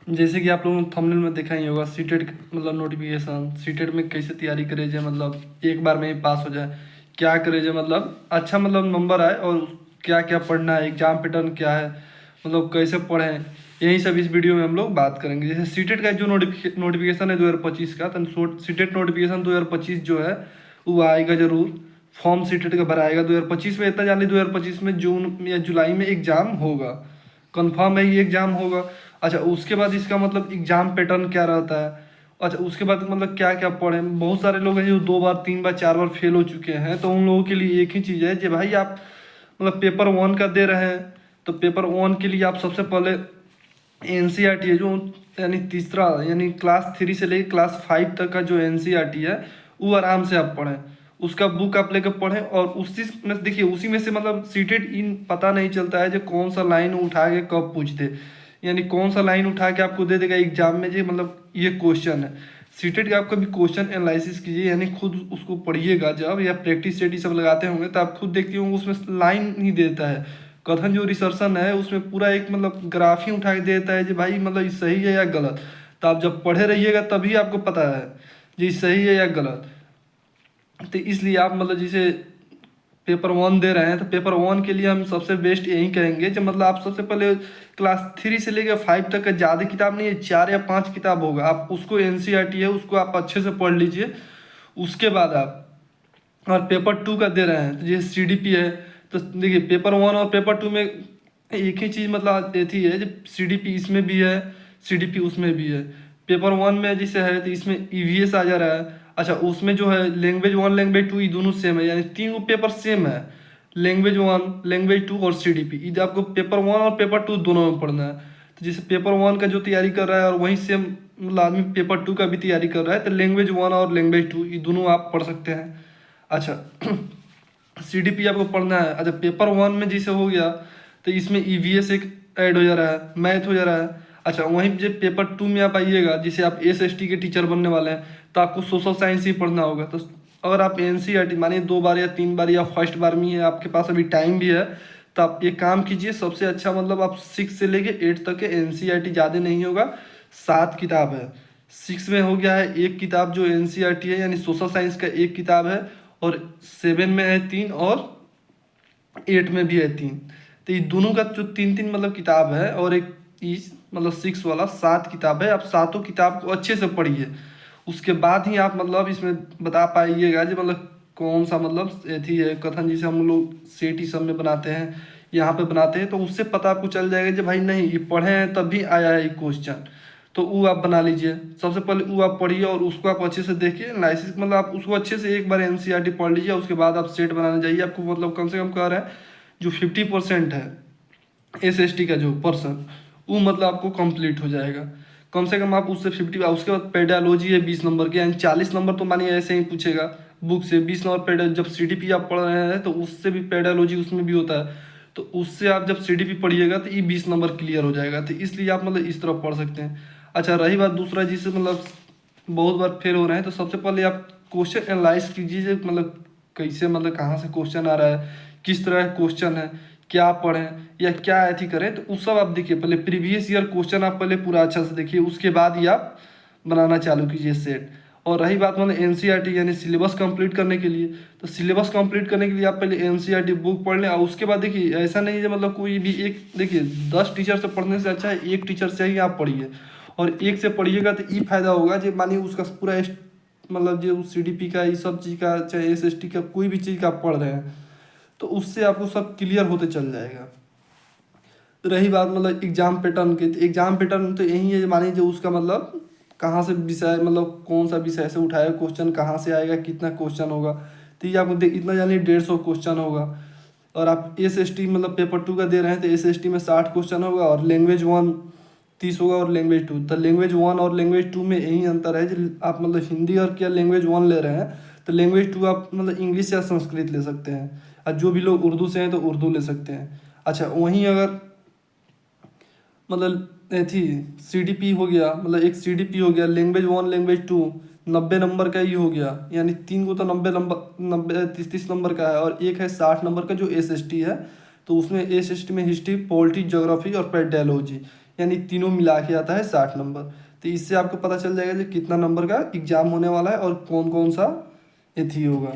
जैसे कि आप लोगों ने थंबनेल में देखा ही होगा, सीटेट मतलब नोटिफिकेशन, सीटेट में कैसे तैयारी करे जाए, मतलब एक बार में ही पास हो जाए, क्या करे जाए, मतलब अच्छा मतलब नंबर आए, और क्या क्या पढ़ना है, एग्जाम पैटर्न क्या है, मतलब कैसे पढ़ें, यही सब इस वीडियो में हम लोग बात करेंगे। जैसे सीटेट का जो नोटिफिकेशन है 2025 का, तो सीटेट नोटिफिकेशन 2025 जो है वो आएगा जरूर। फॉर्म सीटेट का भराएगा 2025 में, इतना जान ली 2025 में जून या जुलाई में एग्जाम होगा, कंफर्म है ये एग्जाम होगा। अच्छा, उसके बाद इसका मतलब एग्जाम पैटर्न क्या रहता है। अच्छा, उसके बाद मतलब क्या क्या पढ़े, बहुत सारे लोग हैं जो 2 बार 3 बार 4 बार फेल हो चुके हैं, तो उन लोगों के लिए एक ही चीज़ है कि भाई आप मतलब पेपर 1 का दे रहे हैं, तो पेपर 1 के लिए आप सबसे पहले एनसीईआरटी है जो, यानी तीसरा, यानी क्लास 3 से लेकर क्लास 5 तक का जो एनसीईआरटी है वो आराम से आप पढ़ें, उसका बुक आप लेकर पढ़ें। और उसी में देखिए, उसी में से मतलब सीटेड इन पता नहीं चलता है जो कौन सा लाइन उठा के कब पूछ दे, यानी कौन सा लाइन उठा के आपको दे देगा एग्जाम में, जो मतलब ये क्वेश्चन है। सीटेड का आप कभी क्वेश्चन एनालिसिस कीजिए, यानी खुद उसको पढ़िएगा जब, या प्रैक्टिस सेट ये सब लगाते होंगे तो आप खुद देखते होंगे उसमें लाइन ही देता है, कथन जो रिसर्शन है उसमें पूरा एक मतलब ग्राफ ही उठा के देता है कि भाई मतलब ये सही है या गलत। तो आप जब पढ़े रहिएगा तभी आपको पता है कि सही है या गलत। तो इसलिए आप मतलब जैसे पेपर 1 दे रहे हैं, तो पेपर 1 के लिए हम सबसे बेस्ट यही कहेंगे कि मतलब आप सबसे पहले क्लास 3 से लेकर 5 तक का ज़्यादा किताब नहीं है, 4 या 5 किताब होगा, आप उसको एनसीईआरटी है उसको आप अच्छे से पढ़ लीजिए। उसके बाद आप और पेपर 2 का दे रहे हैं, तो जैसे सीडीपी है, तो देखिए पेपर 1 और पेपर 2 में एक ही चीज़ मतलब थी है, जब सीडीपी इसमें भी है, सीडीपी उसमें भी है। पेपर 1 में जैसे है तो इसमें ईवीएस आ जा रहा है। अच्छा, उसमें जो है लैंग्वेज 1 लैंग्वेज 2 ये दोनों सेम है, यानी 3 पेपर सेम है, लैंग्वेज 1 लैंग्वेज 2 और सीडीपी। ये आपको पेपर 1 और पेपर 2 दोनों में पढ़ना है। तो जैसे पेपर 1 का जो तैयारी कर रहा है और वहीं सेम मतलब आदमी पेपर 2 का भी तैयारी कर रहा है, तो लैंग्वेज 1 और लैंग्वेज 2 ये दोनों आप पढ़ सकते हैं। अच्छा, सीडीपी आपको पढ़ना है। अच्छा, पेपर 1 में जैसे हो गया तो इसमें ईवीएस एक ऐड हो जा रहा है, मैथ हो जा रहा है। अच्छा, वहीं जब पेपर 2 में आप आइएगा, जैसे आप एसएसटी के टीचर बनने वाले हैं, तो आपको सोशल साइंस ही पढ़ना होगा। तो अगर आप एनसीईआरटी मानिए 2 बार या 3 बार या फर्स्ट बार में ही है, आपके पास अभी टाइम भी है, तो आप एक काम कीजिए, सबसे अच्छा मतलब आप 6 से लेके 8 तक के एनसीईआरटी ज़्यादा नहीं होगा, 7 किताब है। 6 में हो गया है एक किताब जो एनसीईआरटी है, यानी सोशल साइंस का एक किताब है, और 7 में है 3, और 8 में भी है 3। तो ये दोनों का जो 3 3 मतलब किताब है, और एक इस मतलब 6 वाला 7 किताब है। आप सातों किताब को अच्छे से पढ़िए, उसके बाद ही आप मतलब इसमें बता पाइएगा जो मतलब कौन सा मतलब एथी है, कथन जिसे हम लोग सेट ही सब में बनाते हैं, यहाँ पे बनाते हैं, तो उससे पता आपको चल जाएगा कि भाई नहीं ये पढ़े हैं तभी आया है ये क्वेश्चन। तो वो आप बना लीजिए, सबसे पहले वो आप पढ़िए और उसको आप अच्छे से देखिए एनालिसिस, मतलब आप उसको अच्छे से एक बार एनसीईआरटी पढ़ लीजिए, उसके बाद आप सेट बनाने जाइए। आपको मतलब कम से कम कह रहे हैं जो 50% है एसएसटी का जो पर्सन, वो मतलब आपको कंप्लीट हो जाएगा, कम से कम आप उससे 50। उसके बाद पेडालॉजी है 20 नंबर के, यानी 40 नंबर तो मानिए ऐसे ही पूछेगा बुक से, 20 नंबर पेडा, जब सीडीपी आप पढ़ रहे हैं तो उससे भी पेडालॉजी उसमें भी होता है, तो उससे आप जब सीडीपी पढ़िएगा तो ये 20 नंबर क्लियर हो जाएगा। तो इसलिए आप मतलब इस तरह पढ़ सकते हैं। अच्छा, रही बात दूसरा जिससे मतलब बहुत बार फेल हो रहे हैं, तो सबसे पहले आप क्वेश्चन एनालाइज कीजिए, मतलब कैसे मतलब कहाँ से क्वेश्चन आ रहा है, किस तरह का क्वेश्चन है, क्या पढ़ें या क्या ऐसी करें, तो उस सब आप देखिए। पहले प्रीवियस ईयर क्वेश्चन आप पहले पूरा अच्छा से देखिए, उसके बाद ही आप बनाना चालू कीजिए सेट। और रही बात मतलब एनसीईआरटी यानी सिलेबस कंप्लीट करने के लिए, तो सिलेबस कंप्लीट करने के लिए आप पहले एनसीईआरटी बुक पढ़ लें, और उसके बाद देखिए ऐसा नहीं है मतलब कोई भी एक, देखिए 10 टीचर से पढ़ने से अच्छा है एक टीचर से ही आप पढ़िए, और एक से पढ़िएगा तो ये फायदा होगा जो मानिए उसका पूरा मतलब जो सीडीपी का ये सब चीज़ का, चाहे एसएसटी का कोई भी चीज़ का आप पढ़ रहे हैं, तो उससे आपको सब क्लियर होते चल जाएगा। रही बात मतलब एग्जाम पैटर्न की, तो एग्जाम पैटर्न तो यही है, मानिए जो उसका मतलब कहाँ से विषय, मतलब कौन सा विषय से उठाया क्वेश्चन, कहाँ से आएगा, कितना क्वेश्चन होगा, तो ये आपको इतना जानिए 150 क्वेश्चन होगा। और आप एसएसटी मतलब पेपर 2 का दे रहे हैं तो एसएसटी में 60 क्वेश्चन होगा, और लैंग्वेज 1 30 होगा, और लैंग्वेज 2, तो लैंग्वेज 1 और लैंग्वेज 2 में यही अंतर है जो आप मतलब हिंदी और क्या लैंग्वेज 1 ले रहे हैं, तो लैंग्वेज 2 आप मतलब इंग्लिश या संस्कृत ले सकते हैं, और जो भी लोग उर्दू से हैं तो उर्दू ले सकते हैं। अच्छा, वहीं अगर मतलब थी सीडीपी हो गया, मतलब एक सीडीपी हो गया, लैंग्वेज 1 लैंग्वेज 2 90 नंबर का ही हो गया, यानी 3 को तो 90 नंबर, 90 30 30 नंबर का है, और एक है 60 नंबर का जो एसएसटी है, तो उसमें एसएसटी में हिस्ट्री पॉलिटी ज्योग्राफी और पेडालॉजी यानी तीनों मिला के आता है 60 नंबर। तो इससे आपको पता चल जाएगा कि कितना नंबर का एग्जाम होने वाला है और कौन कौन सा एथी होगा।